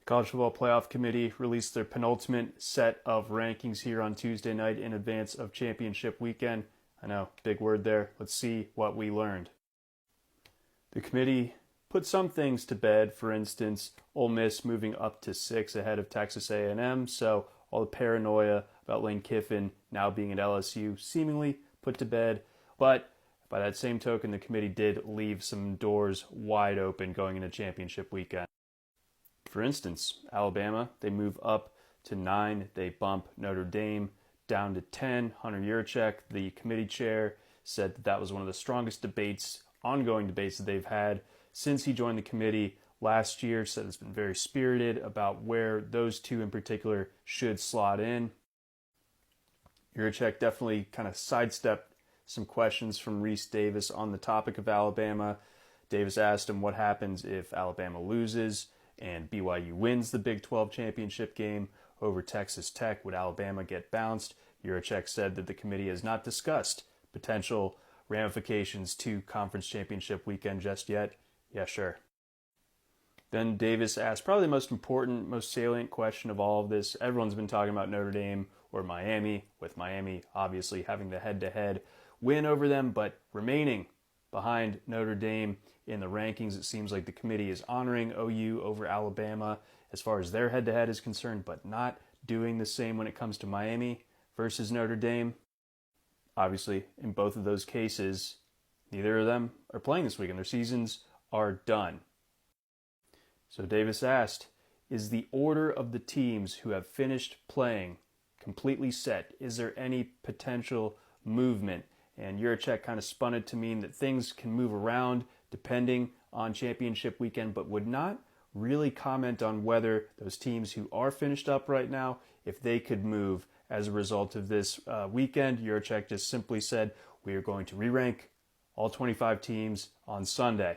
College Football Playoff Committee released their penultimate set of rankings here on Tuesday night in advance of championship weekend. I know, big word there. Let's see what we learned. The committee put some things to bed. For instance, Ole Miss moving up to 6 ahead of Texas A&M. So all the paranoia about Lane Kiffin now being at LSU seemingly put to bed. But by that same token, the committee did leave some doors wide open going into championship weekend. For instance, Alabama, they move up to 9. They bump Notre Dame down to 10. Hunter Yurachek, the committee chair, said that was one of the strongest ongoing debates that they've had since he joined the committee last year. Said it's been very spirited about where those two in particular should slot in. Yurachek definitely kind of sidestepped some questions from Reese Davis on the topic of Alabama. Davis asked him what happens if Alabama loses and BYU wins the Big 12 championship game over Texas Tech. Would Alabama get bounced? Yurachek said that the committee has not discussed potential ramifications to conference championship weekend just yet. Yeah, sure. Then Davis asked probably the most important, most salient question of all of this. Everyone's been talking about Notre Dame or Miami, with Miami obviously having the head-to-head win over them, but remaining behind Notre Dame in the rankings. It seems like the committee is honoring OU over Alabama as far as their head-to-head is concerned, but not doing the same when it comes to Miami versus Notre Dame. Obviously, in both of those cases, neither of them are playing this weekend. Their seasons are done. So Davis asked, is the order of the teams who have finished playing completely set? Is there any potential movement? And Yurachek kind of spun it to mean that things can move around depending on championship weekend, but would not really comment on whether those teams who are finished up right now, if they could move as a result of this weekend. Yurachek just simply said, we are going to re-rank all 25 teams on Sunday.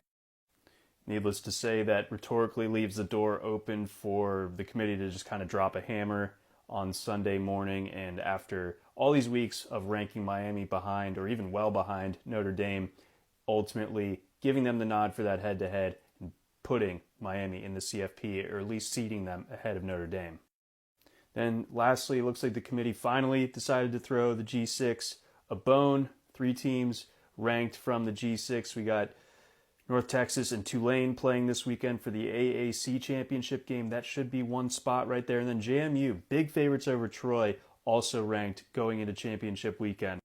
Needless to say, that rhetorically leaves the door open for the committee to just kind of drop a hammer on Sunday morning, and after all these weeks of ranking Miami behind or even well behind Notre Dame, ultimately giving them the nod for that head-to-head and putting Miami in the CFP, or at least seeding them ahead of Notre Dame. Then lastly, it looks like the committee finally decided to throw the G6 a bone. 3 teams ranked from the G6. We got North Texas and Tulane playing this weekend for the AAC championship game. That should be one spot right there. And then JMU, big favorites over Troy, also ranked going into championship weekend.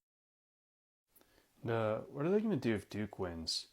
What are they going to do if Duke wins?